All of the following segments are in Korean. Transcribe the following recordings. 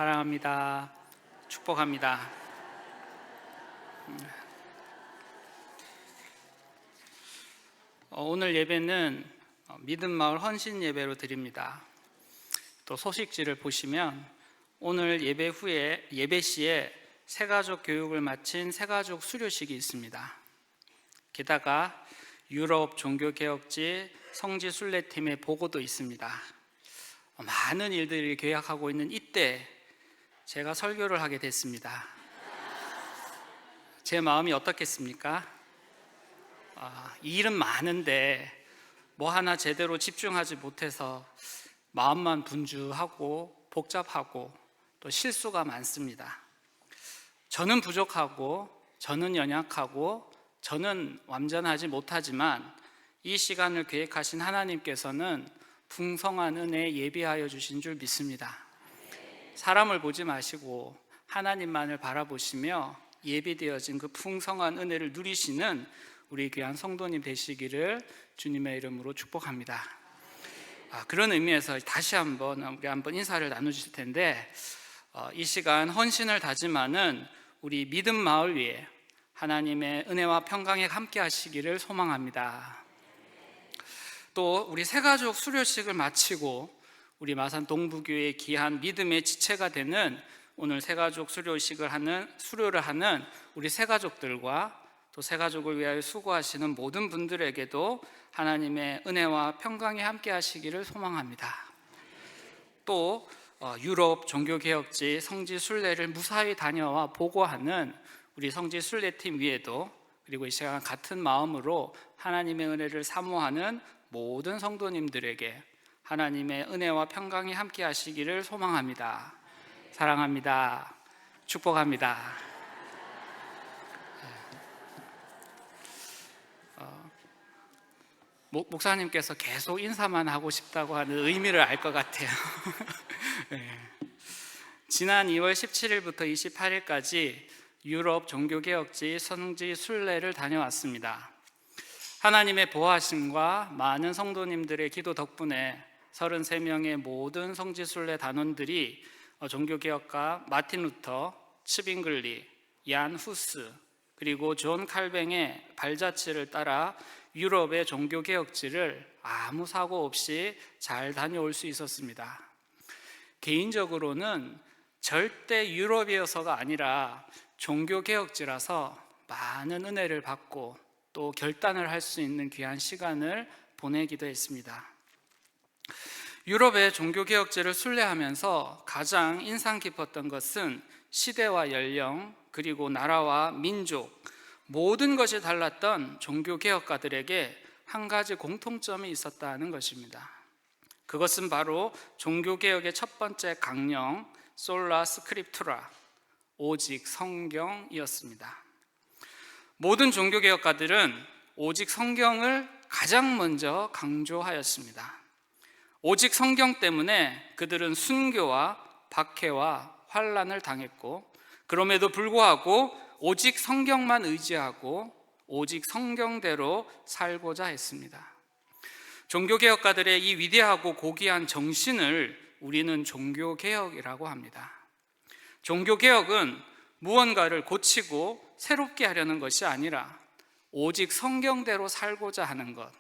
사랑합니다. 축복합니다. 오늘 예배는 믿음마을 헌신 예배로 드립니다. 또 소식지를 보시면 오늘 예배 후에 예배 시에 새가족 교육을 마친 새가족 수료식이 있습니다. 게다가 유럽 종교개혁지 성지순례팀의 보고도 있습니다. 많은 일들이 계약하고 있는 이때 제가 설교를 하게 됐습니다. 제 마음이 어떻겠습니까? 일은 많은데 뭐 하나 제대로 집중하지 못해서 마음만 분주하고 복잡하고 또 실수가 많습니다. 저는 부족하고 저는 연약하고 저는 완전하지 못하지만 이 시간을 계획하신 하나님께서는 풍성한 은혜에 예비하여 주신 줄 믿습니다. 사람을 보지 마시고 하나님만을 바라보시며 예비되어진 그 풍성한 은혜를 누리시는 우리 귀한 성도님 되시기를 주님의 이름으로 축복합니다. 그런 의미에서 다시 한번 인사를 나누실 텐데, 이 시간 헌신을 다짐하는 우리 믿음 마을 위에 하나님의 은혜와 평강에 함께 하시기를 소망합니다. 또 우리 새가족 수료식을 마치고 우리 마산 동부교회의 귀한 믿음의 지체가 되는 오늘 새가족 수료를 하는 우리 새가족들과 또 새가족을 위하여 수고하시는 모든 분들에게도 하나님의 은혜와 평강이 함께 하시기를 소망합니다. 또 유럽 종교개혁지 성지순례를 무사히 다녀와 보고하는 우리 성지순례팀 위에도, 그리고 이 시간 같은 마음으로 하나님의 은혜를 사모하는 모든 성도님들에게 하나님의 은혜와 평강이 함께 하시기를 소망합니다. 사랑합니다. 축복합니다. 목사님께서 계속 인사만 하고 싶다고 하는 의미를 알 것 같아요. 네. 지난 2월 17일부터 28일까지 유럽 종교개혁지 성지순례를 다녀왔습니다. 하나님의 보호하심과 많은 성도님들의 기도 덕분에 33명의 모든 성지순례 단원들이 종교개혁가 마틴 루터, 츠빙글리, 얀 후스, 그리고 존 칼뱅의 발자취를 따라 유럽의 종교개혁지를 아무 사고 없이 잘 다녀올 수 있었습니다. 개인적으로는 절대 유럽이어서가 아니라 종교개혁지라서 많은 은혜를 받고 또 결단을 할 수 있는 귀한 시간을 보내기도 했습니다. 유럽의 종교개혁지를 순례하면서 가장 인상 깊었던 것은 시대와 연령, 그리고 나라와 민족, 모든 것이 달랐던 종교개혁가들에게 한 가지 공통점이 있었다는 것입니다. 그것은 바로 종교개혁의 첫 번째 강령, 솔라 스크립투라, 오직 성경이었습니다. 모든 종교개혁가들은 오직 성경을 가장 먼저 강조하였습니다. 오직 성경 때문에 그들은 순교와 박해와 환난을 당했고, 그럼에도 불구하고 오직 성경만 의지하고 오직 성경대로 살고자 했습니다. 종교개혁가들의 이 위대하고 고귀한 정신을 우리는 종교개혁이라고 합니다. 종교개혁은 무언가를 고치고 새롭게 하려는 것이 아니라 오직 성경대로 살고자 하는 것,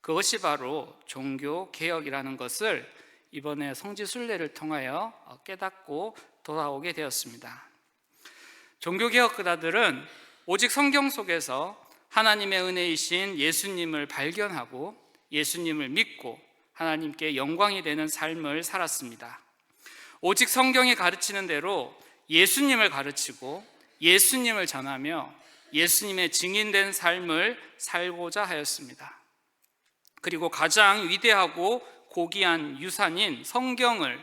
그것이 바로 종교개혁이라는 것을 이번에 성지순례를 통하여 깨닫고 돌아오게 되었습니다. 종교개혁가들은 오직 성경 속에서 하나님의 은혜이신 예수님을 발견하고 예수님을 믿고 하나님께 영광이 되는 삶을 살았습니다. 오직 성경이 가르치는 대로 예수님을 가르치고 예수님을 전하며 예수님의 증인된 삶을 살고자 하였습니다. 그리고 가장 위대하고 고귀한 유산인 성경을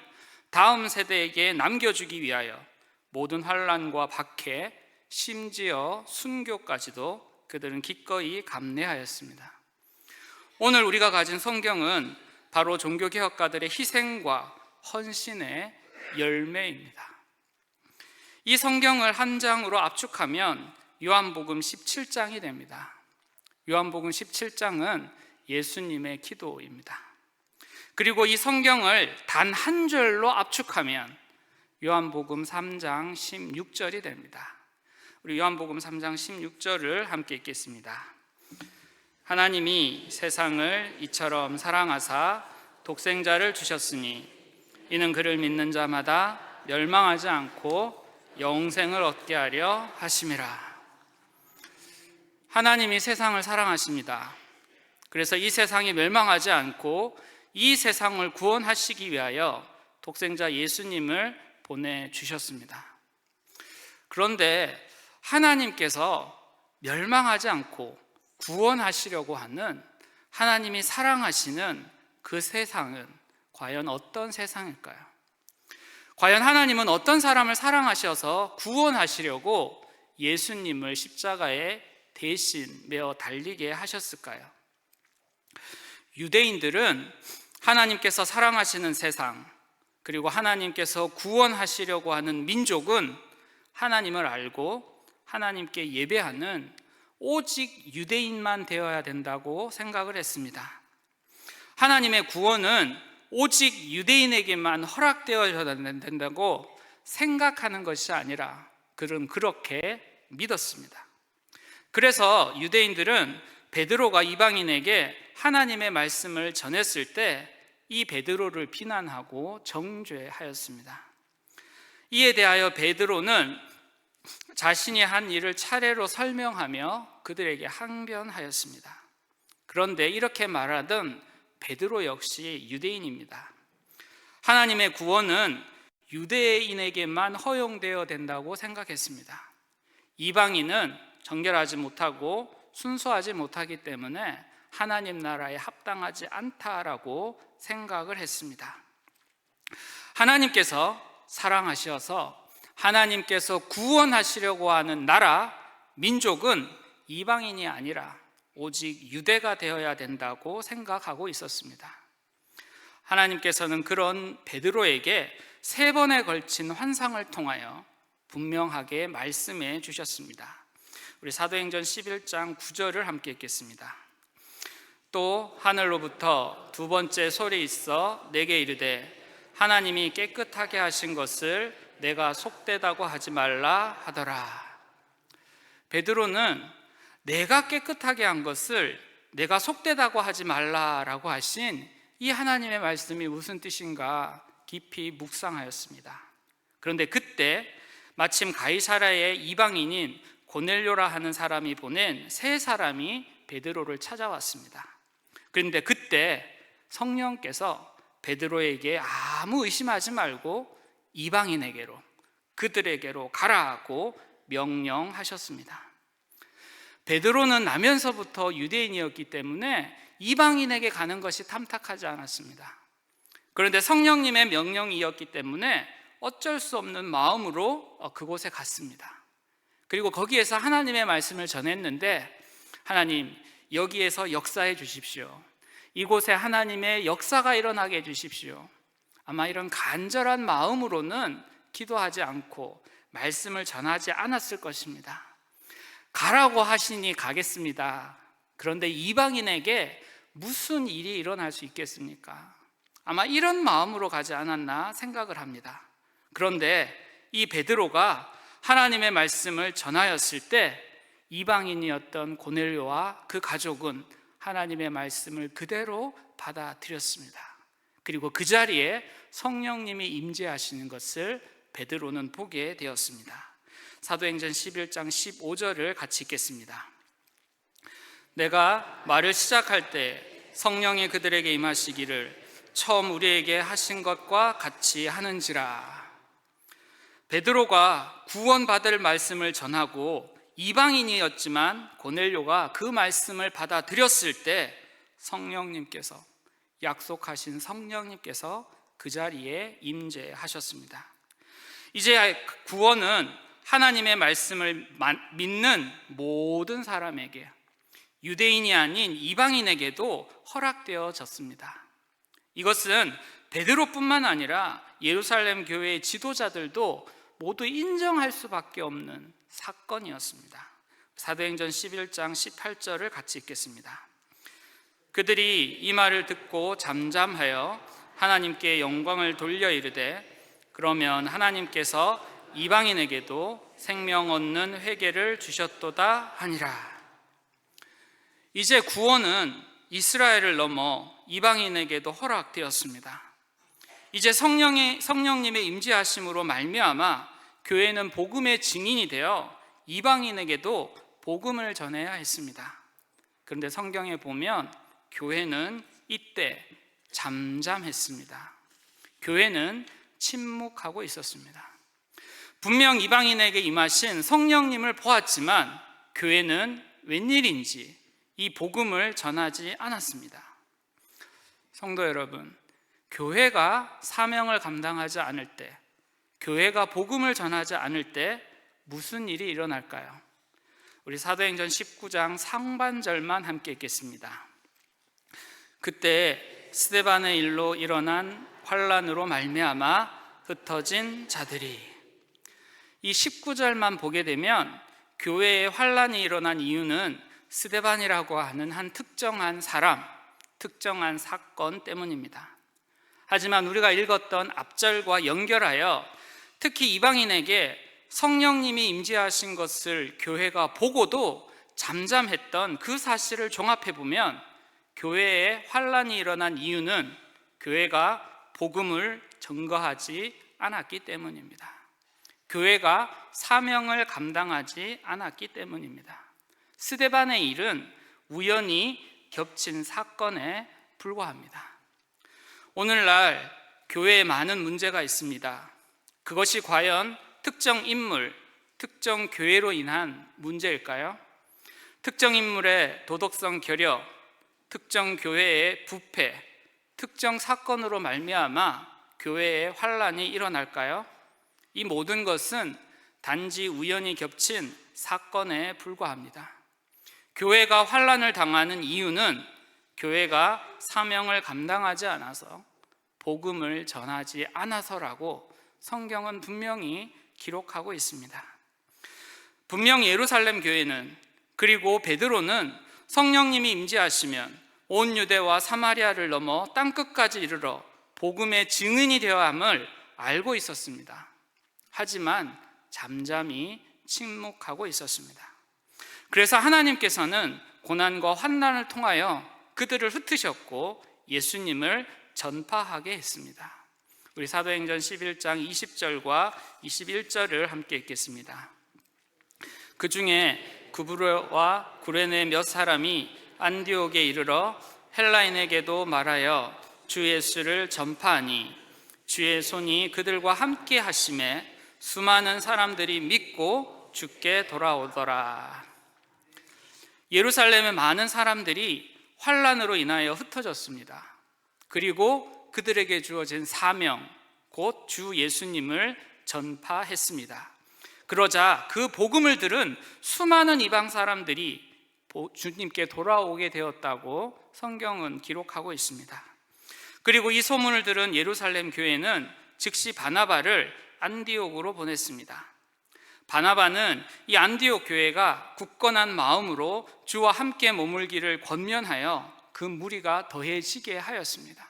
다음 세대에게 남겨주기 위하여 모든 환난과 박해, 심지어 순교까지도 그들은 기꺼이 감내하였습니다. 오늘 우리가 가진 성경은 바로 종교개혁가들의 희생과 헌신의 열매입니다. 이 성경을 한 장으로 압축하면 요한복음 17장이 됩니다. 요한복음 17장은 예수님의 기도입니다. 그리고 이 성경을 단 한 절로 압축하면 요한복음 3장 16절이 됩니다. 우리 요한복음 3장 16절을 함께 읽겠습니다. 하나님이 세상을 이처럼 사랑하사 독생자를 주셨으니 이는 그를 믿는 자마다 멸망하지 않고 영생을 얻게 하려 하심이라. 하나님이 세상을 사랑하십니다. 그래서 이 세상이 멸망하지 않고 이 세상을 구원하시기 위하여 독생자 예수님을 보내주셨습니다. 그런데 하나님께서 멸망하지 않고 구원하시려고 하는 하나님이 사랑하시는 그 세상은 과연 어떤 세상일까요? 과연 하나님은 어떤 사람을 사랑하셔서 구원하시려고 예수님을 십자가에 대신 메어 달리게 하셨을까요? 유대인들은 하나님께서 사랑하시는 세상, 그리고 하나님께서 구원하시려고 하는 민족은 하나님을 알고 하나님께 예배하는 오직 유대인만 되어야 된다고 생각을 했습니다. 하나님의 구원은 오직 유대인에게만 허락되어야 된다고 생각하는 것이 아니라 그들은 그렇게 믿었습니다. 그래서 유대인들은 베드로가 이방인에게 하나님의 말씀을 전했을 때 이 베드로를 비난하고 정죄하였습니다. 이에 대하여 베드로는 자신이 한 일을 차례로 설명하며 그들에게 항변하였습니다. 그런데 이렇게 말하던 베드로 역시 유대인입니다. 하나님의 구원은 유대인에게만 허용되어야 된다고 생각했습니다. 이방인은 정결하지 못하고 순수하지 못하기 때문에 하나님 나라에 합당하지 않다라고 생각을 했습니다. 하나님께서 사랑하셔서 하나님께서 구원하시려고 하는 나라, 민족은 이방인이 아니라 오직 유대가 되어야 된다고 생각하고 있었습니다. 하나님께서는 그런 베드로에게 3번에 걸친 환상을 통하여 분명하게 말씀해 주셨습니다. 우리 사도행전 11장 9절을 함께 읽겠습니다. 또 하늘로부터 2번째 소리 있어 내게 이르되 하나님이 깨끗하게 하신 것을 내가 속되다고 하지 말라 하더라. 베드로는 내가 깨끗하게 한 것을 내가 속되다고 하지 말라라고 하신 이 하나님의 말씀이 무슨 뜻인가 깊이 묵상하였습니다. 그런데 그때 마침 가이사랴의 이방인인 고넬료라 하는 사람이 보낸 3사람이 베드로를 찾아왔습니다. 그런데 그때 성령께서 베드로에게 아무 의심하지 말고 이방인에게로, 그들에게로 가라고 명령하셨습니다. 베드로는 나면서부터 유대인이었기 때문에 이방인에게 가는 것이 탐탁하지 않았습니다. 그런데 성령님의 명령이었기 때문에 어쩔 수 없는 마음으로 그곳에 갔습니다. 그리고 거기에서 하나님의 말씀을 전했는데, 하나님 여기에서 역사해 주십시오. 이곳에 하나님의 역사가 일어나게 해 주십시오. 아마 이런 간절한 마음으로는 기도하지 않고 말씀을 전하지 않았을 것입니다. 가라고 하시니 가겠습니다. 그런데 이방인에게 무슨 일이 일어날 수 있겠습니까? 아마 이런 마음으로 가지 않았나 생각을 합니다. 그런데 이 베드로가 하나님의 말씀을 전하였을 때 이방인이었던 고넬료와 그 가족은 하나님의 말씀을 그대로 받아들였습니다. 그리고 그 자리에 성령님이 임재하시는 것을 베드로는 보게 되었습니다. 사도행전 11장 15절을 같이 읽겠습니다. 내가 말을 시작할 때 성령이 그들에게 임하시기를 처음 우리에게 하신 것과 같이 하는지라. 베드로가 구원받을 말씀을 전하고 이방인이었지만 고넬료가 그 말씀을 받아들였을 때 성령님께서, 약속하신 성령님께서 그 자리에 임재하셨습니다. 이제 구원은 하나님의 말씀을 믿는 모든 사람에게, 유대인이 아닌 이방인에게도 허락되어졌습니다. 이것은 베드로뿐만 아니라 예루살렘 교회의 지도자들도 모두 인정할 수밖에 없는 사건이었습니다. 사도행전 11장 18절을 같이 읽겠습니다. 그들이 이 말을 듣고 잠잠하여 하나님께 영광을 돌려 이르되 그러면 하나님께서 이방인에게도 생명 얻는 회개를 주셨도다 하니라. 이제 구원은 이스라엘을 넘어 이방인에게도 허락되었습니다. 이제 성령님의 임재하심으로 말미암아 교회는 복음의 증인이 되어 이방인에게도 복음을 전해야 했습니다. 그런데 성경에 보면 교회는 이때 잠잠했습니다. 교회는 침묵하고 있었습니다. 분명 이방인에게 임하신 성령님을 보았지만 교회는 웬일인지 이 복음을 전하지 않았습니다. 성도 여러분, 교회가 사명을 감당하지 않을 때, 교회가 복음을 전하지 않을 때 무슨 일이 일어날까요? 우리 사도행전 19장 상반절만 함께 읽겠습니다. 그때 스데반의 일로 일어난 환란으로 말미암아 흩어진 자들이, 이 19절만 보게 되면 교회에 환란이 일어난 이유는 스데반이라고 하는 한 특정한 사람, 특정한 사건 때문입니다. 하지만 우리가 읽었던 앞절과 연결하여 특히 이방인에게 성령님이 임재하신 것을 교회가 보고도 잠잠했던 그 사실을 종합해 보면 교회에 환란이 일어난 이유는 교회가 복음을 전거하지 않았기 때문입니다. 교회가 사명을 감당하지 않았기 때문입니다. 스데반의 일은 우연히 겹친 사건에 불과합니다. 오늘날 교회에 많은 문제가 있습니다. 그것이 과연 특정 인물, 특정 교회로 인한 문제일까요? 특정 인물의 도덕성 결여, 특정 교회의 부패, 특정 사건으로 말미암아 교회에 환란이 일어날까요? 이 모든 것은 단지 우연히 겹친 사건에 불과합니다. 교회가 환란을 당하는 이유는 교회가 사명을 감당하지 않아서, 복음을 전하지 않아서라고 성경은 분명히 기록하고 있습니다. 분명 예루살렘 교회는, 그리고 베드로는 성령님이 임재하시면 온 유대와 사마리아를 넘어 땅끝까지 이르러 복음의 증인이 되어야 함을 알고 있었습니다. 하지만 잠잠히 침묵하고 있었습니다. 그래서 하나님께서는 고난과 환난을 통하여 그들을 흩으셨고 예수님을 전파하게 했습니다. 우리 사도행전 11장 20절과 21절을 함께 읽겠습니다. 그 중에 구브로와 구레네 몇 사람이 안디옥에 이르러 헬라인에게도 말하여 주 예수를 전파하니 주의 손이 그들과 함께 하심에 수많은 사람들이 믿고 주께 돌아오더라. 예루살렘의 많은 사람들이 환란으로 인하여 흩어졌습니다. 그리고 그들에게 주어진 사명, 곧 주 예수님을 전파했습니다. 그러자 그 복음을 들은 수많은 이방 사람들이 주님께 돌아오게 되었다고 성경은 기록하고 있습니다. 그리고 이 소문을 들은 예루살렘 교회는 즉시 바나바를 안디옥으로 보냈습니다. 바나바는 이 안디옥 교회가 굳건한 마음으로 주와 함께 머물기를 권면하여 그 무리가 더해지게 하였습니다.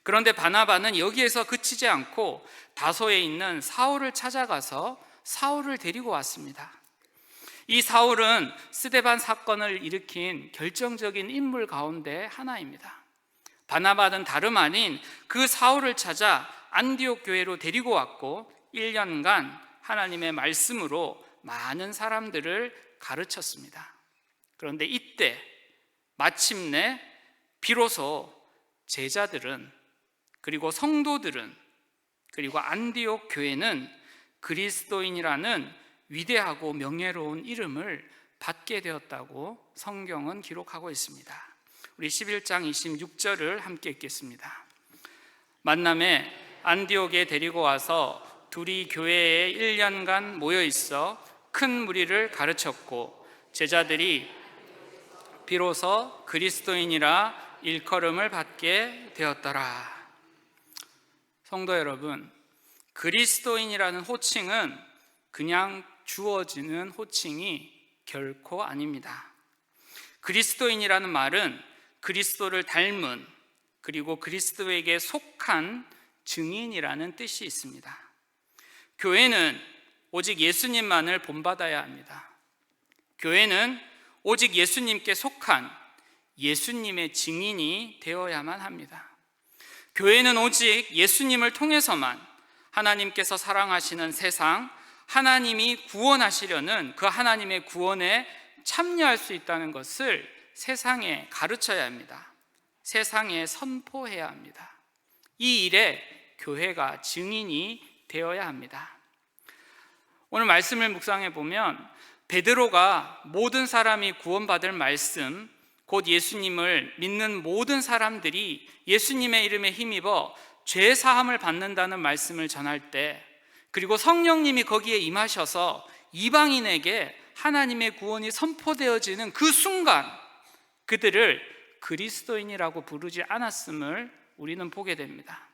그런데 바나바는 여기에서 그치지 않고 다소에 있는 사울을 찾아가서 사울을 데리고 왔습니다. 이 사울은 스데반 사건을 일으킨 결정적인 인물 가운데 하나입니다. 바나바는 다름 아닌 그 사울을 찾아 안디옥 교회로 데리고 왔고 1년간 하나님의 말씀으로 많은 사람들을 가르쳤습니다. 그런데 이때 마침내 비로소 제자들은, 그리고 성도들은, 그리고 안디옥 교회는 그리스도인이라는 위대하고 명예로운 이름을 받게 되었다고 성경은 기록하고 있습니다. 우리 11장 26절을 함께 읽겠습니다. 만남에 안디옥에 데리고 와서 둘이 교회에 1년간 모여 있어 큰 무리를 가르쳤고 제자들이 비로소 그리스도인이라 일컬음을 받게 되었더라. 성도 여러분, 그리스도인이라는 호칭은 그냥 주어지는 호칭이 결코 아닙니다. 그리스도인이라는 말은 그리스도를 닮은, 그리고 그리스도에게 속한 증인이라는 뜻이 있습니다. 교회는 오직 예수님만을 본받아야 합니다. 교회는 오직 예수님께 속한 예수님의 증인이 되어야만 합니다. 교회는 오직 예수님을 통해서만 하나님께서 사랑하시는 세상, 하나님이 구원하시려는 그 하나님의 구원에 참여할 수 있다는 것을 세상에 가르쳐야 합니다. 세상에 선포해야 합니다. 이 일에 교회가 증인이 되어야 합니다. 오늘 말씀을 묵상해 보면 베드로가 모든 사람이 구원받을 말씀, 곧 예수님을 믿는 모든 사람들이 예수님의 이름에 힘입어 죄 사함을 받는다는 말씀을 전할 때, 그리고 성령님이 거기에 임하셔서 이방인에게 하나님의 구원이 선포되어지는 그 순간 그들을 그리스도인이라고 부르지 않았음을 우리는 보게 됩니다.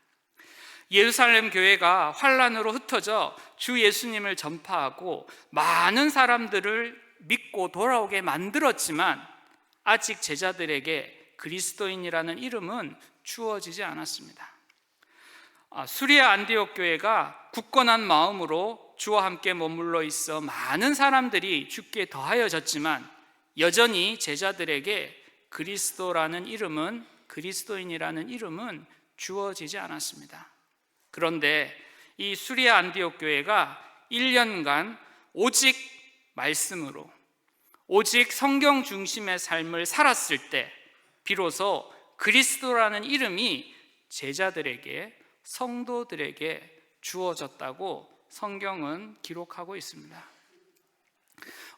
예루살렘 교회가 환란으로 흩어져 주 예수님을 전파하고 많은 사람들을 믿고 돌아오게 만들었지만 아직 제자들에게 그리스도인이라는 이름은 주어지지 않았습니다. 수리아 안디옥 교회가 굳건한 마음으로 주와 함께 머물러 있어 많은 사람들이 주께 더하여졌지만 여전히 제자들에게 그리스도라는 이름은, 그리스도인이라는 이름은 주어지지 않았습니다. 그런데 이 수리아 안디옥 교회가 1년간 오직 말씀으로, 오직 성경 중심의 삶을 살았을 때 비로소 그리스도라는 이름이 제자들에게, 성도들에게 주어졌다고 성경은 기록하고 있습니다.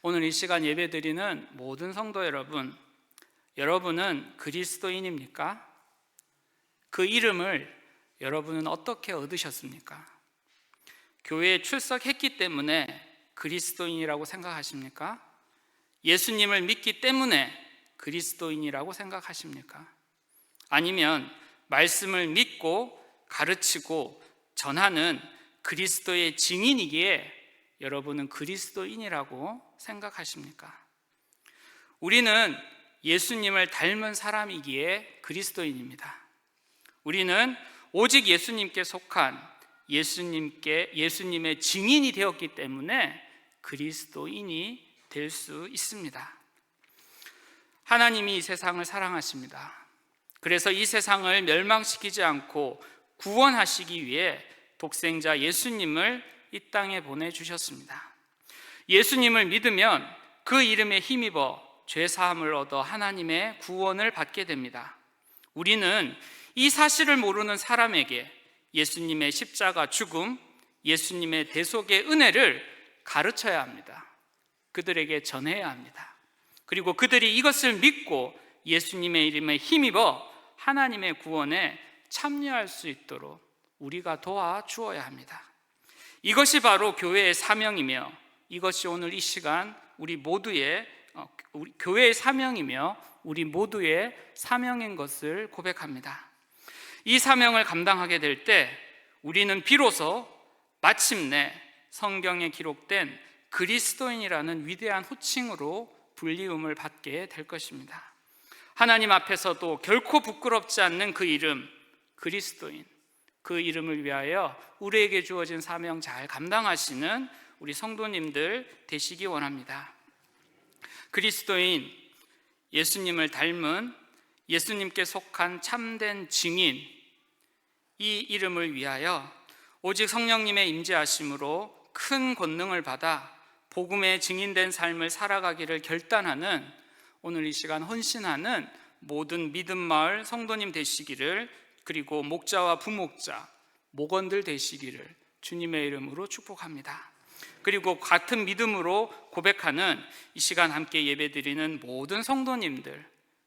오늘 이 시간 예배드리는 모든 성도 여러분, 여러분은 그리스도인입니까? 그 이름을 여러분은 어떻게 얻으셨습니까? 교회에 출석했기 때문에 그리스도인이라고 생각하십니까? 예수님을 믿기 때문에 그리스도인이라고 생각하십니까? 아니면 말씀을 믿고 가르치고 전하는 그리스도의 증인이기에 여러분은 그리스도인이라고 생각하십니까? 우리는 예수님을 닮은 사람이기에 그리스도인입니다. 우리는 오직 예수님께 속한 예수님의 증인이 되었기 때문에 그리스도인이 될 수 있습니다. 하나님이 이 세상을 사랑하십니다. 그래서 이 세상을 멸망시키지 않고 구원하시기 위해 독생자 예수님을 이 땅에 보내주셨습니다. 예수님을 믿으면 그 이름에 힘입어 죄사함을 얻어 하나님의 구원을 받게 됩니다. 우리는 이 사실을 모르는 사람에게 예수님의 십자가 죽음, 예수님의 대속의 은혜를 가르쳐야 합니다. 그들에게 전해야 합니다. 그리고 그들이 이것을 믿고 예수님의 이름에 힘입어 하나님의 구원에 참여할 수 있도록 우리가 도와주어야 합니다. 이것이 바로 교회의 사명이며, 이것이 오늘 이 시간 우리 교회의 사명이며 우리 모두의 사명인 것을 고백합니다. 이 사명을 감당하게 될 때 우리는 비로소 마침내 성경에 기록된 그리스도인이라는 위대한 호칭으로 불리움을 받게 될 것입니다. 하나님 앞에서도 결코 부끄럽지 않는 그 이름, 그리스도인, 그 이름을 위하여 우리에게 주어진 사명 잘 감당하시는 우리 성도님들 되시기 원합니다. 그리스도인, 예수님을 닮은, 예수님께 속한 참된 증인, 이 이름을 위하여 오직 성령님의 임재하심으로 큰 권능을 받아 복음에 증인된 삶을 살아가기를 결단하는, 오늘 이 시간 헌신하는 모든 믿음 마을 성도님 되시기를, 그리고 목자와 부목자, 목원들 되시기를 주님의 이름으로 축복합니다. 그리고 같은 믿음으로 고백하는 이 시간 함께 예배드리는 모든 성도님들,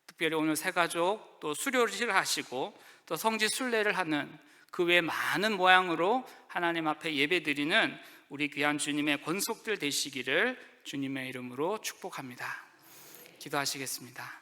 특별히 오늘 새가족 또 수료를 하시고 또 성지 순례를 하는 그 외 많은 모양으로 하나님 앞에 예배드리는 우리 귀한 주님의 권속들 되시기를 주님의 이름으로 축복합니다. 기도하시겠습니다.